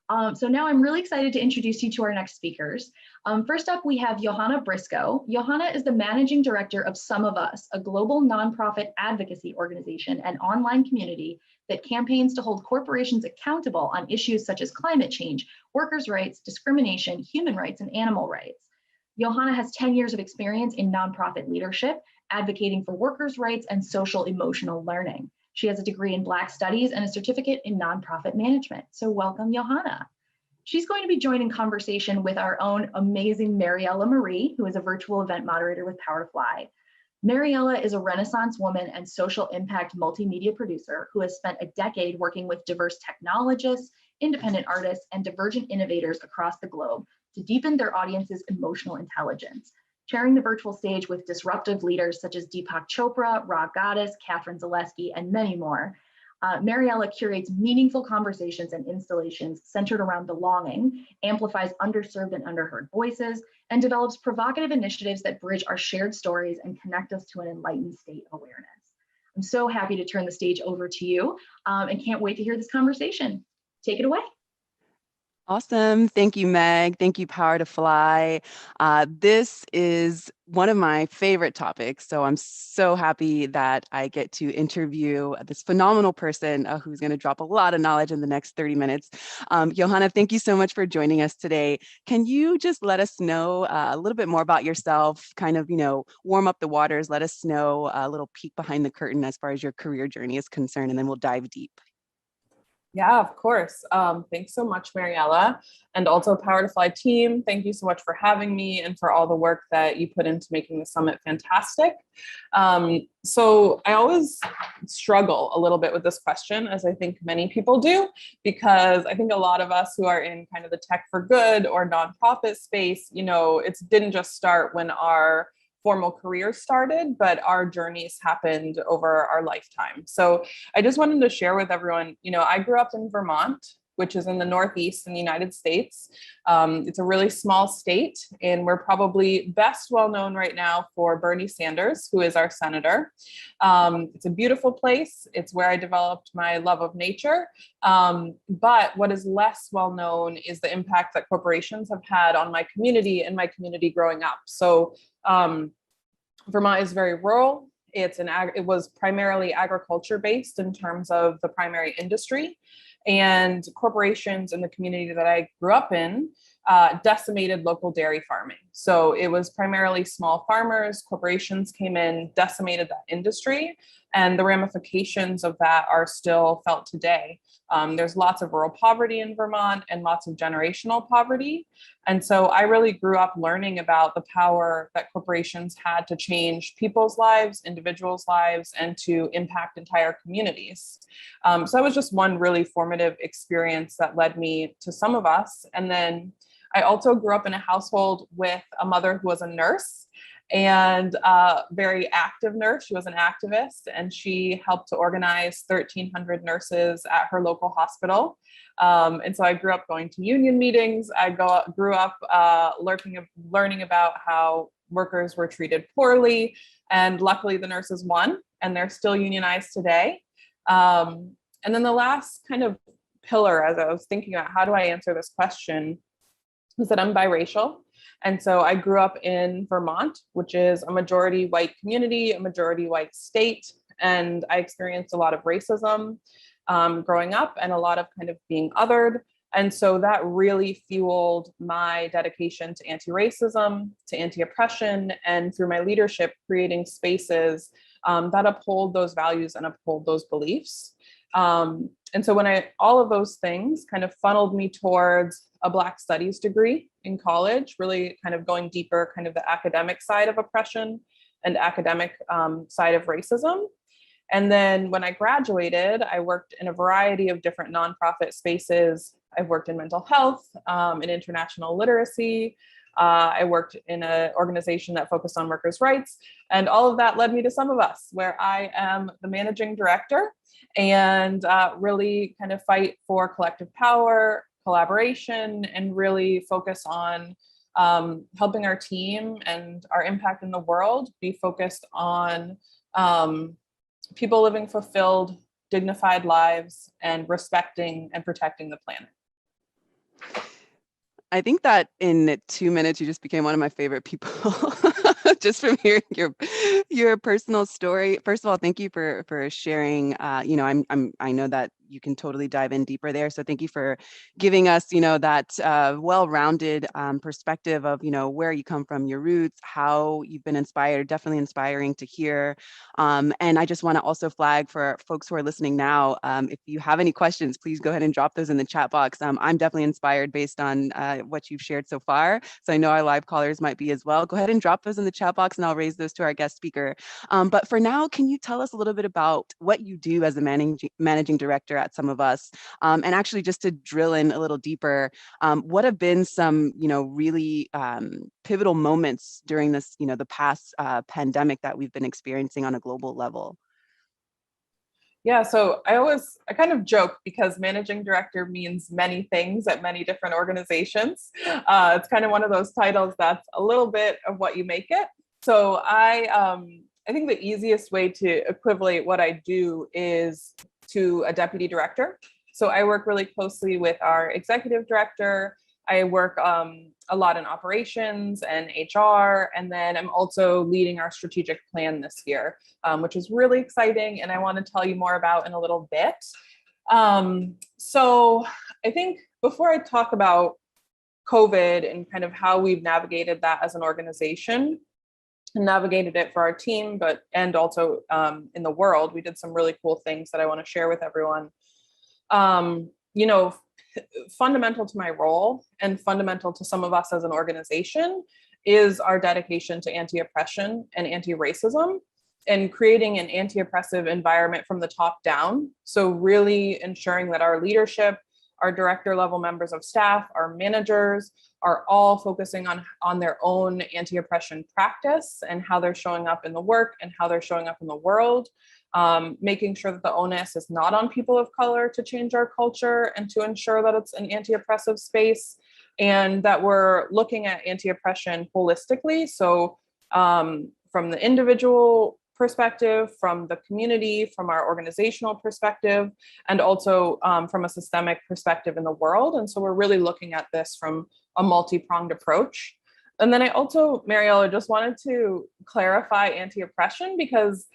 So now I'm really excited to introduce you to our next speakers. First up, we have Yohanna Briscoe. Yohanna is the managing director of SumOfUs, a global nonprofit advocacy organization and online community that campaigns to hold corporations accountable on issues such as climate change, workers' rights, discrimination, human rights, and animal rights. Yohanna has 10 years of experience in nonprofit leadership, advocating for workers' rights and social emotional learning. She has a degree in Black Studies and a certificate in nonprofit management. So welcome, Yohanna. She's going to be joining conversation with our own amazing Mariella Marie, who is a virtual event moderator with Power to Fly. Mariella is a Renaissance woman and social impact multimedia producer who has spent a decade working with diverse technologists, independent artists, and divergent innovators across the globe to deepen their audience's emotional intelligence, sharing the virtual stage with disruptive leaders such as Deepak Chopra, Rock Goddess, Catherine Zaleski, and many more. Mariella curates meaningful conversations and installations centered around belonging, amplifies underserved and underheard voices, and develops provocative initiatives that bridge our shared stories and connect us to an enlightened state awareness. I'm so happy to turn the stage over to you and can't wait to hear this conversation. Take it away. Awesome. Thank you, Meg. Thank you, Power to Fly. This is one of my favorite topics. So I'm so happy that I get to interview this phenomenal person who's going to drop a lot of knowledge in the next 30 minutes. Yohanna, thank you so much for joining us today. Can you just let us know a little bit more about yourself, kind of, warm up the waters, let us know a little peek behind the curtain as far as your career journey is concerned, and then we'll dive deep. Yeah, of course. Thanks so much, Mariella, and also Power to Fly team. Thank you so much for having me and for all the work that you put into making the summit fantastic. So I always struggle a little bit with this question, as I think many people do, because I think a lot of us who are in kind of the tech for good or nonprofit space, it didn't just start when our formal career started, but our journeys happened over our lifetime. So I just wanted to share with everyone, I grew up in Vermont, which is in the Northeast in the United States. It's a really small state, and we're probably best well known right now for Bernie Sanders, who is our senator. It's a beautiful place. It's where I developed my love of nature. But what is less well known is the impact that corporations have had on my community and my community growing up. So Vermont is very rural. It was primarily agriculture based in terms of the primary industry, and corporations in the community that I grew up in decimated local dairy farming. So it was primarily small farmers. Corporations came in, decimated that industry, and the ramifications of that are still felt today. There's lots of rural poverty in Vermont and lots of generational poverty. And so I really grew up learning about the power that corporations had to change people's lives, individuals' lives, and to impact entire communities. So that was just one really formative experience that led me to SumOfUs. And then I also grew up in a household with a mother who was a nurse, and a very active nurse. She was an activist, and she helped to organize 1,300 nurses at her local hospital. And so I grew up going to union meetings. I grew up learning about how workers were treated poorly, and luckily the nurses won, and they're still unionized today. And then the last kind of pillar, as I was thinking about how do I answer this question, was that I'm biracial. And so I grew up in Vermont, which is a majority white community, a majority white state. And I experienced a lot of racism growing up, and a lot of kind of being othered. And so that really fueled my dedication to anti-racism, to anti-oppression, and through my leadership, creating spaces that uphold those values and uphold those beliefs. And so all of those things kind of funneled me towards a Black Studies degree in college, really kind of going deeper, kind of the academic side of oppression and academic side of racism. And then when I graduated, I worked in a variety of different nonprofit spaces. I've worked in mental health, in international literacy. I worked in an organization that focused on workers' rights, and all of that led me to SumOfUs, where I am the managing director and really kind of fight for collective power, collaboration, and really focus on helping our team and our impact in the world be focused on people living fulfilled, dignified lives and respecting and protecting the planet. I think that in 2 minutes, you just became one of my favorite people, just from hearing your personal story. First of all, thank you for sharing. I know that you can totally dive in deeper there. So thank you for giving us, that well-rounded perspective of, where you come from, your roots, how you've been inspired. Definitely inspiring to hear. And I just want to also flag for folks who are listening now, if you have any questions, please go ahead and drop those in the chat box. I'm definitely inspired based on what you've shared so far. So I know our live callers might be as well. Go ahead and drop those in the chat box and I'll raise those to our guest speaker. But for now, can you tell us a little bit about what you do as a managing director at SumOfUs? And actually just to drill in a little deeper, what have been some, really pivotal moments during this, the past pandemic that we've been experiencing on a global level? Yeah, so I kind of joke because managing director means many things at many different organizations. It's kind of one of those titles that's a little bit of what you make it. So I think the easiest way to equivalent what I do is to a deputy director. So I work really closely with our executive director. I work a lot in operations and HR, and then I'm also leading our strategic plan this year, which is really exciting, and I want to tell you more about in a little bit. So I think before I talk about COVID and kind of how we've navigated that as an organization, and navigated it for our team, and also in the world, we did some really cool things that I want to share with everyone. Fundamental to my role and fundamental to SumOfUs as an organization is our dedication to anti-oppression and anti-racism and creating an anti-oppressive environment from the top down. So really ensuring that our leadership, our director level members of staff, our managers are all focusing on their own anti-oppression practice and how they're showing up in the work and how they're showing up in the world. Making sure that the onus is not on people of color to change our culture and to ensure that it's an anti-oppressive space, and that we're looking at anti-oppression holistically. So from the individual perspective, from the community, from our organizational perspective, and also from a systemic perspective in the world. And so we're really looking at this from a multi-pronged approach. And then I also, Mariella, just wanted to clarify anti-oppression because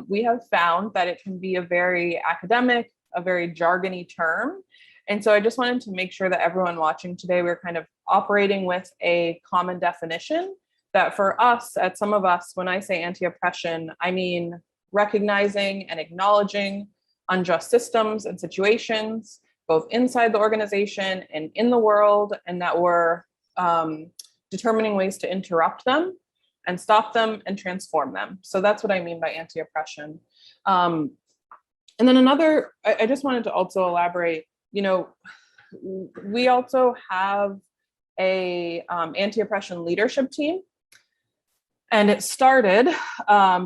we have found that it can be a very academic, a very jargony term. And so I just wanted to make sure that everyone watching today, we're kind of operating with a common definition that for us at SumOfUs, when I say anti-oppression, I mean recognizing and acknowledging unjust systems and situations, both inside the organization and in the world, and that we're determining ways to interrupt them and stop them and transform them. So that's what I mean by anti-oppression. And then I just wanted to also elaborate, we also have a anti-oppression leadership team. And it started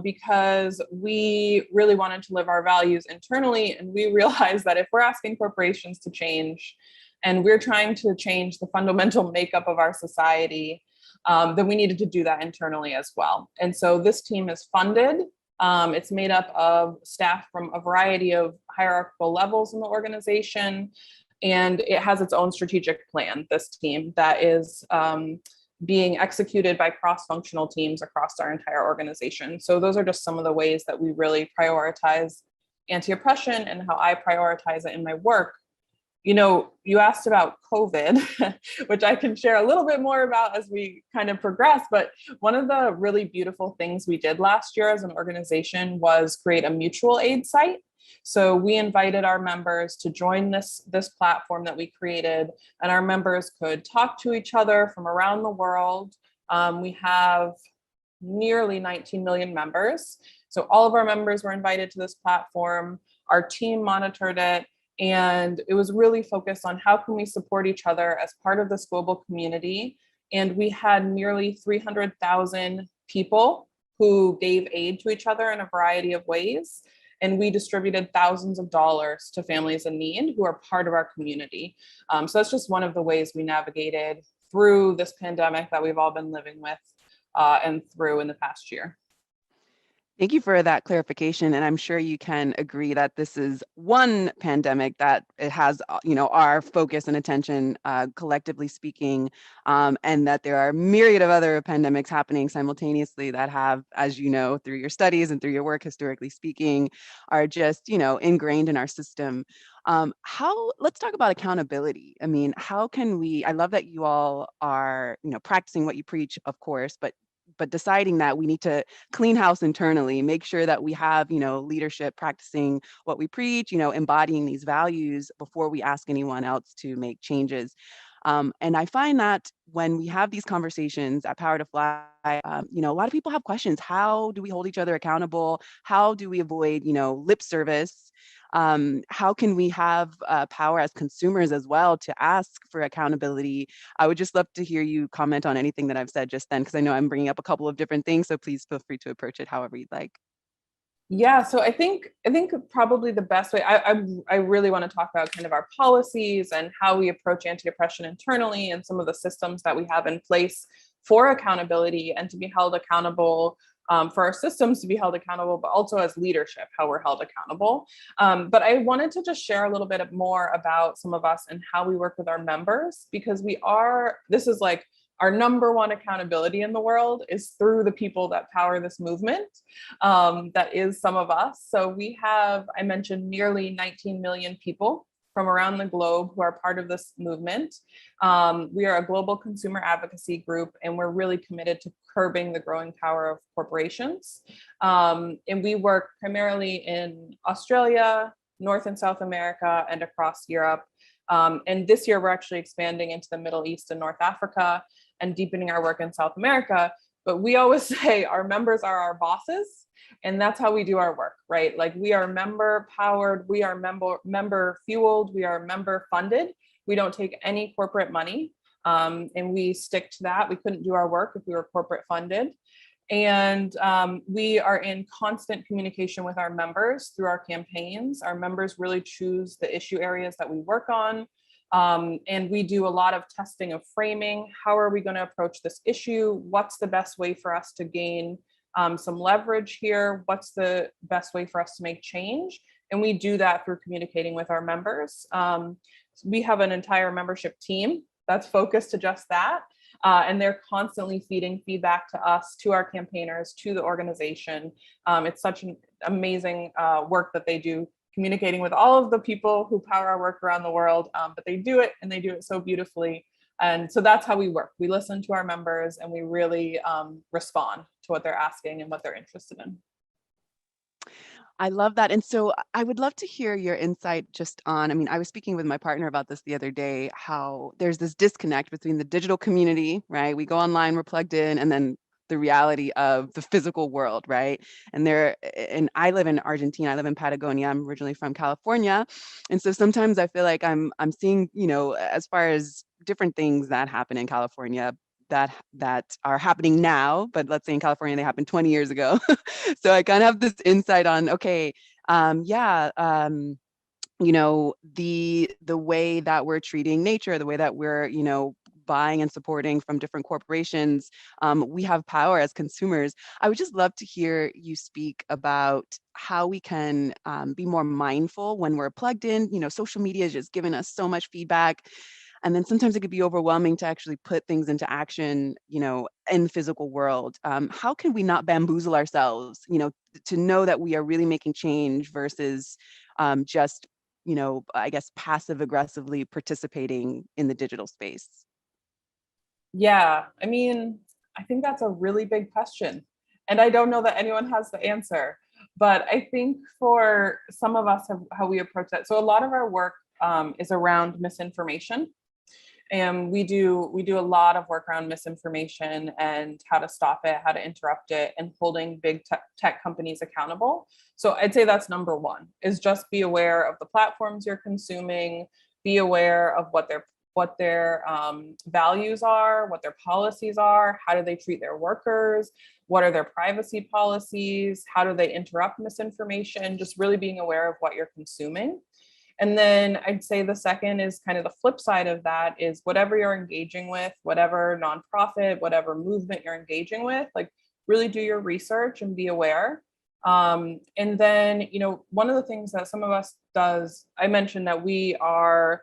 because we really wanted to live our values internally. And we realized that if we're asking corporations to change and we're trying to change the fundamental makeup of our society, then we needed to do that internally as well. And so this team is funded. It's made up of staff from a variety of hierarchical levels in the organization. And it has its own strategic plan, this team, that is being executed by cross-functional teams across our entire organization. So those are just some of the ways that we really prioritize anti-oppression and how I prioritize it in my work. You asked about COVID, which I can share a little bit more about as we kind of progress. But one of the really beautiful things we did last year as an organization was create a mutual aid site. So we invited our members to join this platform that we created, and our members could talk to each other from around the world. We have nearly 19 million members. So all of our members were invited to this platform. Our team monitored it. And it was really focused on how can we support each other as part of this global community. And we had nearly 300,000 people who gave aid to each other in a variety of ways. And we distributed thousands of dollars to families in need who are part of our community. So that's just one of the ways we navigated through this pandemic that we've all been living with and through in the past year. Thank you for that clarification. And I'm sure you can agree that this is one pandemic that it has, our focus and attention, collectively speaking, and that there are myriad of other pandemics happening simultaneously that have, as you know, through your studies and through your work, historically speaking, are just, ingrained in our system. Let's talk about accountability. I mean, how can we, I love that you all are, practicing what you preach, of course, but deciding that we need to clean house internally, make sure that we have, leadership practicing what we preach, embodying these values before we ask anyone else to make changes. And I find that when we have these conversations at Power to Fly, a lot of people have questions. How do we hold each other accountable? How do we avoid, lip service? How can we have power as consumers as well to ask for accountability? I would just love to hear you comment on anything that I've said just then, because I know I'm bringing up a couple of different things. So please feel free to approach it however you'd like. Yeah, so I think probably the best way, I really want to talk about kind of our policies and how we approach anti-oppression internally and some of the systems that we have in place for accountability and to be held accountable, for our systems to be held accountable, but also as leadership, how we're held accountable. But I wanted to just share a little bit more about some of us and how we work with our members, because this is like our number one accountability in the world is through the people that power this movement. That is Some of Us. So we have, I mentioned, nearly 19 million people from around the globe who are part of this movement. We are a global consumer advocacy group, and we're really committed to curbing the growing power of corporations. And we work primarily in Australia, North and South America, and across Europe. And this year, we're actually expanding into the Middle East and North Africa and deepening our work in South America. But we always say our members are our bosses, and that's how we do our work, right? Like, we are member powered, we are member fueled, we are member funded. We don't take any corporate money, and we stick to that. We couldn't do our work if we were corporate funded. And we are in constant communication with our members through our campaigns. Our members really choose the issue areas that we work on. And we do a lot of testing of framing. How are we going to approach this issue? What's the best way for us to gain some leverage here? What's the best way for us to make change? And we do that through communicating with our members. We have an entire membership team that's focused to just that. And they're constantly feeding feedback to us, to our campaigners, to the organization. It's such an amazing work that they do, communicating with all of the people who power our work around the world, but they do it, and they do it so beautifully. And so that's how we work. We listen to our members, and we really respond to what they're asking and what they're interested in. I love that. And so I would love to hear your insight just on, I mean, I was speaking with my partner about this the other day, how there's this disconnect between the digital community, right? We go online, we're plugged in, and then the reality of the physical world, right? And I live in Argentina, I live in Patagonia, I'm originally from California. And so sometimes I feel like I'm seeing, as far as different things that happen in California, that are happening now, but let's say in California, they happened 20 years ago. So I kind of have this insight on, okay, the way that we're treating nature, the way that we're, buying and supporting from different corporations, we have power as consumers. I would just love to hear you speak about how we can be more mindful when we're plugged in. Social media has just given us so much feedback. And then sometimes it could be overwhelming to actually put things into action, in the physical world. How can we not bamboozle ourselves, to know that we are really making change versus just, I guess, passive aggressively participating in the digital space? Yeah, I mean, I think that's a really big question. And I don't know that anyone has the answer. But I think for some of us, how we approach that. So a lot of our work is around misinformation. And we do a lot of work around misinformation and how to stop it, how to interrupt it, and holding big tech companies accountable. So I'd say that's number one, is just be aware of the platforms you're consuming, be aware of what their values are, what their policies are, how do they treat their workers, what are their privacy policies, how do they interrupt misinformation, just really being aware of what you're consuming. And then I'd say the second is kind of the flip side of that, is whatever you're engaging with, whatever nonprofit, whatever movement you're engaging with, like, really do your research and be aware. And then, one of the things that Some of Us does, I mentioned that we are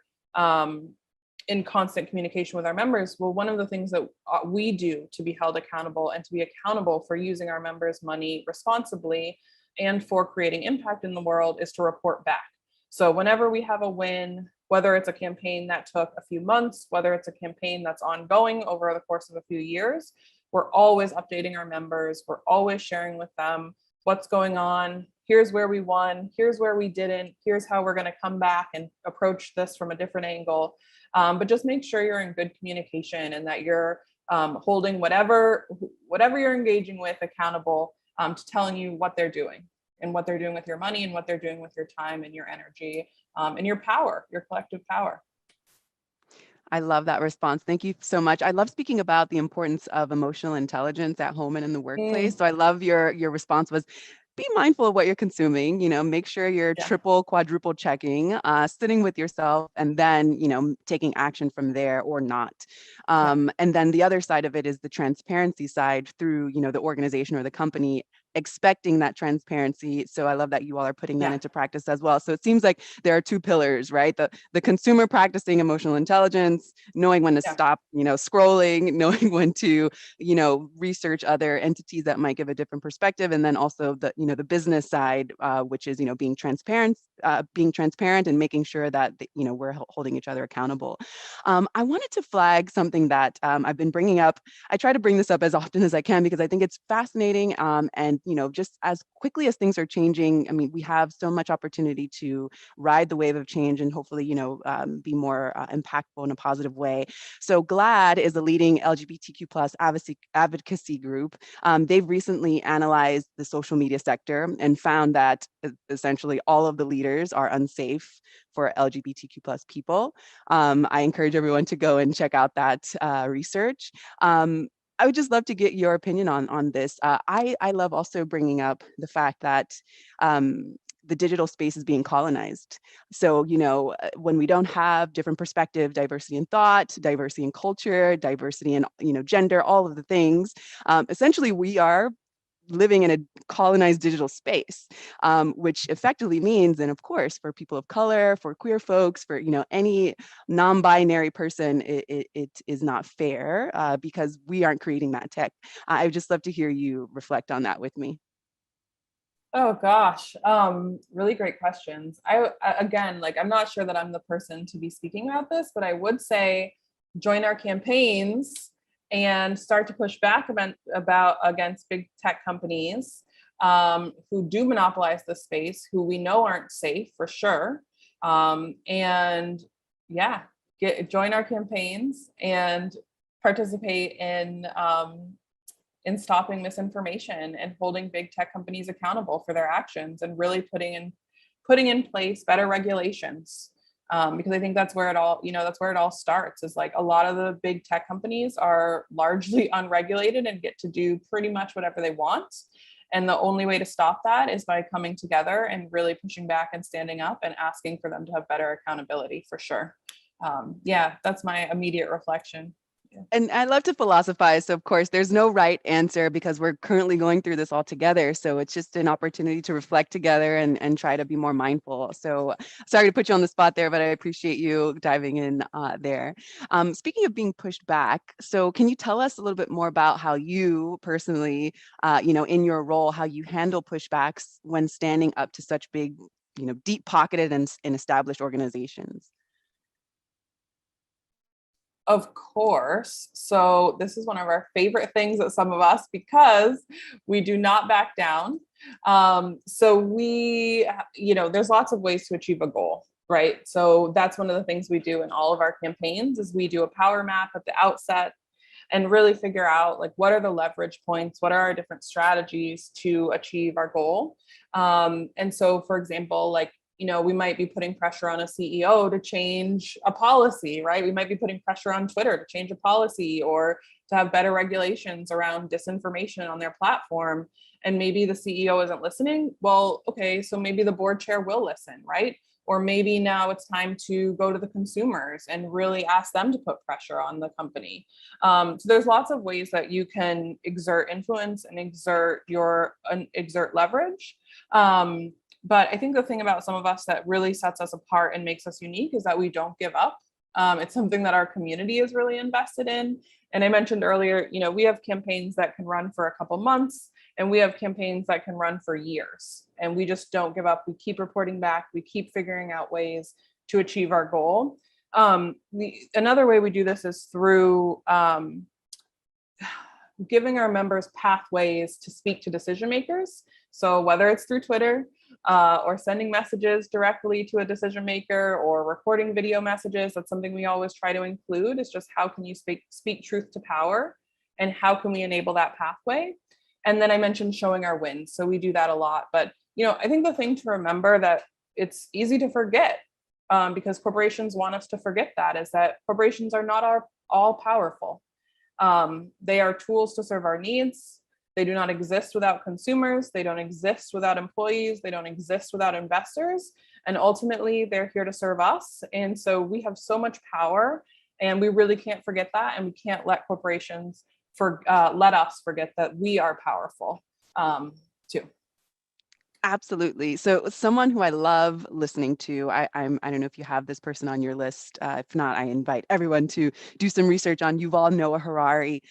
in constant communication with our members. Well, one of the things that we do to be held accountable and to be accountable for using our members' money responsibly and for creating impact in the world is to report back. So whenever we have a win, whether it's a campaign that took a few months, whether it's a campaign that's ongoing over the course of a few years, we're always updating our members. We're always sharing with them what's going on. Here's where we won. Here's where we didn't. Here's how we're going to come back and approach this from a different angle. But just make sure you're in good communication and that you're holding whatever you're engaging with accountable to telling you what they're doing and what they're doing with your money and what they're doing with your time and your energy and your power, your collective power. I love that response. Thank you so much. I love speaking about the importance of emotional intelligence at home and in the workplace. So I love your response was, be mindful of what you're consuming, make sure you're triple, quadruple checking, sitting with yourself, and then, taking action from there or not. And then the other side of it is the transparency side through, the organization or the company expecting that transparency. So I love that you all are putting that into practice as well. So it seems like there are two pillars, right? The consumer practicing emotional intelligence, knowing when to stop, scrolling, knowing when to, research other entities that might give a different perspective. And then also the, the business side, which is, being transparent and making sure that, we're holding each other accountable. I wanted to flag something that I've been bringing up. I try to bring this up as often as I can because I think it's fascinating. And, just as quickly as things are changing, I mean, we have so much opportunity to ride the wave of change and hopefully, be more impactful in a positive way. So GLAAD is a leading LGBTQ plus advocacy group. They've recently analyzed the social media sector and found that essentially all of the leaders are unsafe for LGBTQ plus people. I encourage everyone to go and check out that research. I would just love to get your opinion on this. I love also bringing up the fact that the digital space is being colonized. So, when we don't have different perspective, diversity in thought, diversity in culture, diversity in, gender, all of the things, essentially we are living in a colonized digital space, which effectively means, and of course, for people of color, for queer folks, for any non-binary person, it is not fair because we aren't creating that tech. I would just love to hear you reflect on that with me. Oh gosh, really great questions. Again, I'm not sure that I'm the person to be speaking about this, but I would say join our campaigns and start to push back against big tech companies who do monopolize the space, who we know aren't safe for sure. And join our campaigns and participate in stopping misinformation and holding big tech companies accountable for their actions and really putting in place better regulations. Because I think that's where it all starts, is a lot of the big tech companies are largely unregulated and get to do pretty much whatever they want. And the only way to stop that is by coming together and really pushing back and standing up and asking for them to have better accountability for sure. That's my immediate reflection. And I love to philosophize. So of course, there's no right answer because we're currently going through this all together. So it's just an opportunity to reflect together and try to be more mindful. So sorry to put you on the spot there, but I appreciate you diving in there. Speaking of being pushed back, so can you tell us a little bit more about how you personally, in your role, how you handle pushbacks when standing up to such big, deep-pocketed and established organizations? Of course. So this is one of our favorite things at Some of Us because we do not back down. So we, there's lots of ways to achieve a goal, right? So that's one of the things we do in all of our campaigns is we do a power map at the outset and really figure out what are the leverage points, what are our different strategies to achieve our goal. And so, for example, we might be putting pressure on a CEO to change a policy, right? We might be putting pressure on Twitter to change a policy or to have better regulations around disinformation on their platform. And maybe the CEO isn't listening. Well, okay, so maybe the board chair will listen, right? Or maybe now it's time to go to the consumers and really ask them to put pressure on the company. So there's lots of ways that you can exert influence and exert leverage. But I think the thing about some of us that really sets us apart and makes us unique is that we don't give up. It's something that our community is really invested in. And I mentioned earlier, we have campaigns that can run for a couple months, and we have campaigns that can run for years. And we just don't give up. We keep reporting back. We keep figuring out ways to achieve our goal. Another way we do this is through giving our members pathways to speak to decision makers. So whether it's through Twitter, or sending messages directly to a decision maker, or recording video messages, that's something we always try to include. Is just how can you speak truth to power, and how can we enable that pathway? And then I mentioned showing our wins. So we do that a lot. But I think the thing to remember that it's easy to forget, because corporations want us to forget that, is that corporations are not all powerful. They are tools to serve our needs. They do not exist without consumers. They don't exist without employees. They don't exist without investors. And ultimately, they're here to serve us. And so we have so much power, and we really can't forget that. And we can't let corporations let us forget that we are powerful too. Absolutely. So someone who I love listening to, I don't know if you have this person on your list. If not, I invite everyone to do some research on Yuval Noah Harari,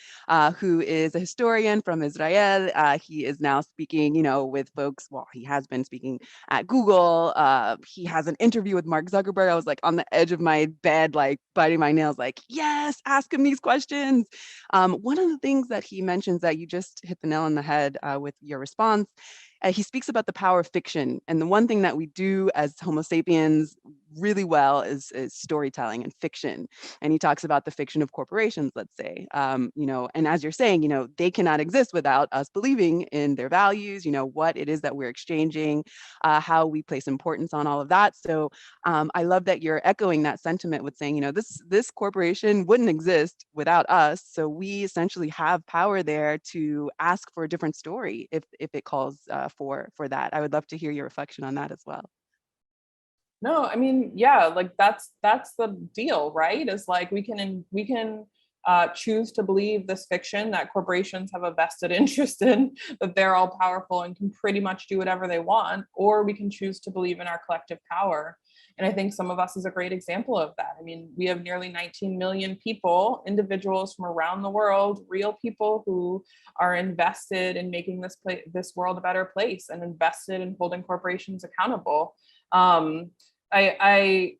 who is a historian from Israel. He is now speaking, with folks. Well, he has been speaking at Google. He has an interview with Mark Zuckerberg. I was like on the edge of my bed, like biting my nails, like, yes, ask him these questions. One of the things that he mentions that you just hit the nail on the head with your response, he speaks about the power of fiction. And the one thing that we do as Homo sapiens really well is storytelling and fiction. And he talks about the fiction of corporations, let's say, and as you're saying, they cannot exist without us believing in their values, what it is that we're exchanging, how we place importance on all of that. So I love that you're echoing that sentiment with saying, this corporation wouldn't exist without us. So we essentially have power there to ask for a different story if it calls for that. I would love to hear your reflection on that as well. No, I mean, yeah, like that's the deal, right? Is like we can choose to believe this fiction that corporations have a vested interest in, that they're all powerful and can pretty much do whatever they want, or we can choose to believe in our collective power. And I think SumOfUs is a great example of that. I mean, we have nearly 19 million people, individuals from around the world, real people who are invested in making this world a better place, and invested in holding corporations accountable. I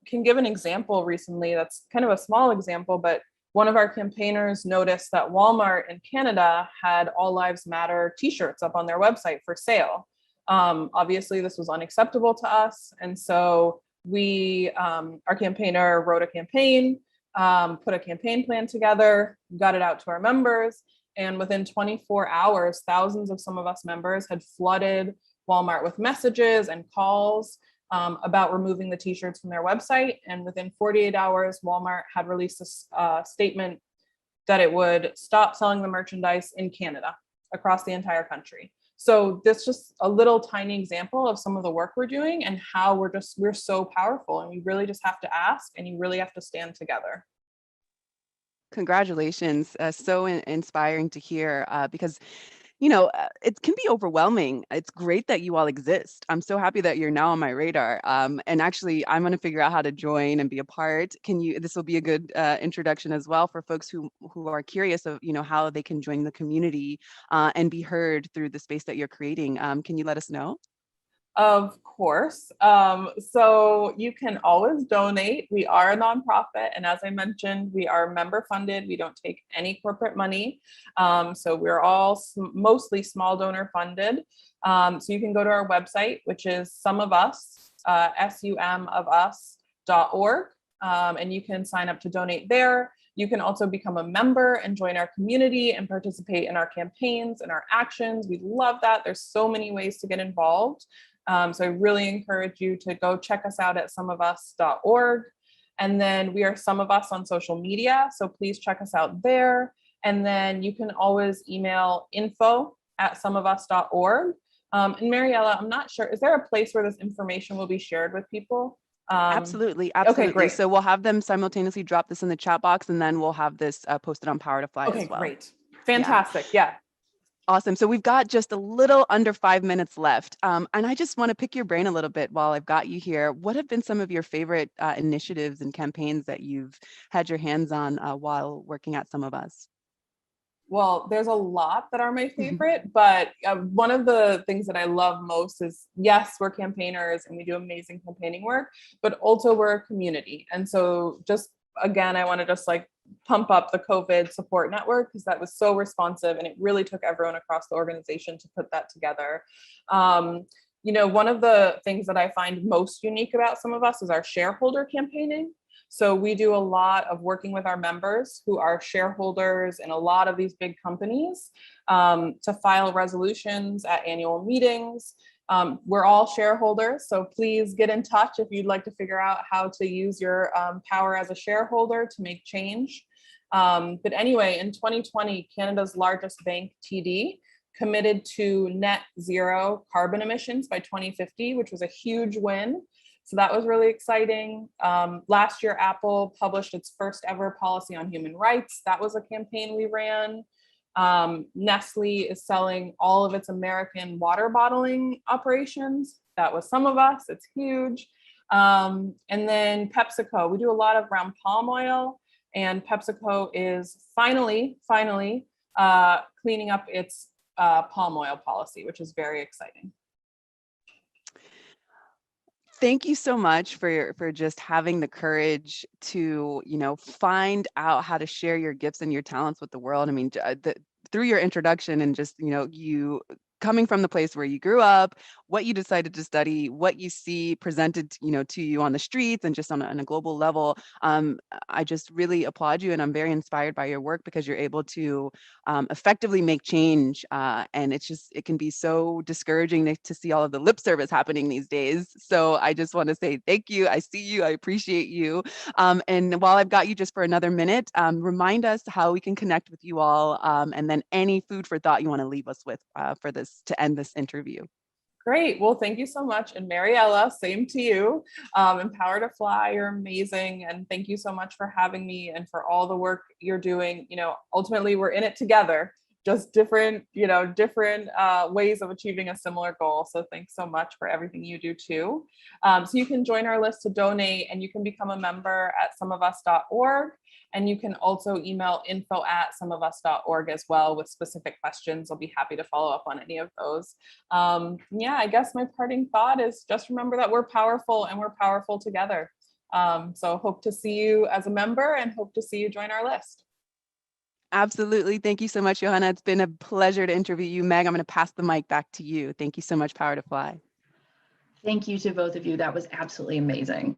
can give an example recently that's kind of a small example, but one of our campaigners noticed that Walmart in Canada had All Lives Matter t-shirts up on their website for sale. Obviously, this was unacceptable to us. And so our campaigner wrote a campaign, put a campaign plan together, got it out to our members. And within 24 hours, thousands of SumOfUs members had flooded Walmart with messages and calls about removing the t-shirts from their website. And within 48 hours, Walmart had released a statement that it would stop selling the merchandise in Canada across the entire country. So this just a little tiny example of some of the work we're doing and how we're so powerful, and we really just have to ask, and you really have to stand together. Congratulations. So inspiring to hear, because it can be overwhelming. It's great that you all exist. I'm so happy that you're now on my radar. And actually, I'm going to figure out how to join and be a part. This will be a good introduction as well for folks who are curious of, how they can join the community and be heard through the space that you're creating. Can you let us know? Of course. So you can always donate. We are a nonprofit. And as I mentioned, we are member funded. We don't take any corporate money. So we're all mostly small donor funded. So you can go to our website, which is SumOfUs, SumOfUs.org. And you can sign up to donate there. You can also become a member and join our community and participate in our campaigns and our actions. We love that. There's so many ways to get involved. So I really encourage you to go check us out at SumOfUs.org. And then we are SumOfUs on social media. So please check us out there. And then you can always email info@SumOfUs.org. And Mariella, I'm not sure, is there a place where this information will be shared with people? Absolutely. Okay, great. So we'll have them simultaneously drop this in the chat box, and then we'll have this posted on Power to Fly Okay, as well. great. Fantastic. Yeah. Awesome. So we've got just a little under 5 minutes left. And I just want to pick your brain a little bit while I've got you here. What have been some of your favorite initiatives and campaigns that you've had your hands on while working at SumOfUs? Well, there's a lot that are my favorite, but one of the things that I love most is, yes, we're campaigners and we do amazing campaigning work, but also we're a community. And so just, again, I want to just like pump up the COVID support network, because that was so responsive and it really took everyone across the organization to put that together. One of the things that I find most unique about SumOfUs is our shareholder campaigning. So we do a lot of working with our members who are shareholders in a lot of these big companies to file resolutions at annual meetings. We're all shareholders, so please get in touch if you'd like to figure out how to use your power as a shareholder to make change. But anyway, in 2020, Canada's largest bank, TD, committed to net zero carbon emissions by 2050, which was a huge win. So that was really exciting. Last year, Apple published its first ever policy on human rights. That was a campaign we ran. Nestle is selling all of its American water bottling operations. That was SumOfUs. It's huge. And then PepsiCo, we do a lot around palm oil, and PepsiCo is finally cleaning up its palm oil policy, which is very exciting. Thank you so much for just having the courage to, find out how to share your gifts and your talents with the world. I mean, through your introduction and just, you coming from the place where you grew up, what you decided to study, what you see presented, to you on the streets and just on a global level. I just really applaud you, and I'm very inspired by your work, because you're able to effectively make change. And it can be so discouraging to see all of the lip service happening these days. So I just want to say thank you. I see you. I appreciate you. And while I've got you just for another minute, remind us how we can connect with you all, and then any food for thought you want to leave us with for this to end this interview. Great. Well, thank you so much. And Mariella, same to you. And Power to Fly, you're amazing. And thank you so much for having me and for all the work you're doing. Ultimately, we're in it together, just different ways of achieving a similar goal. So thanks so much for everything you do too. So you can join our list to donate, and you can become a member at SumOfUs.org. And you can also email info@SumOfUs.org as well with specific questions. I'll be happy to follow up on any of those. I guess my parting thought is just remember that we're powerful and we're powerful together. So hope to see you as a member and hope to see you join our list. Absolutely. Thank you so much, Johanna. It's been a pleasure to interview you. Meg, I'm going to pass the mic back to you. Thank you so much, Power to Fly. Thank you to both of you. That was absolutely amazing.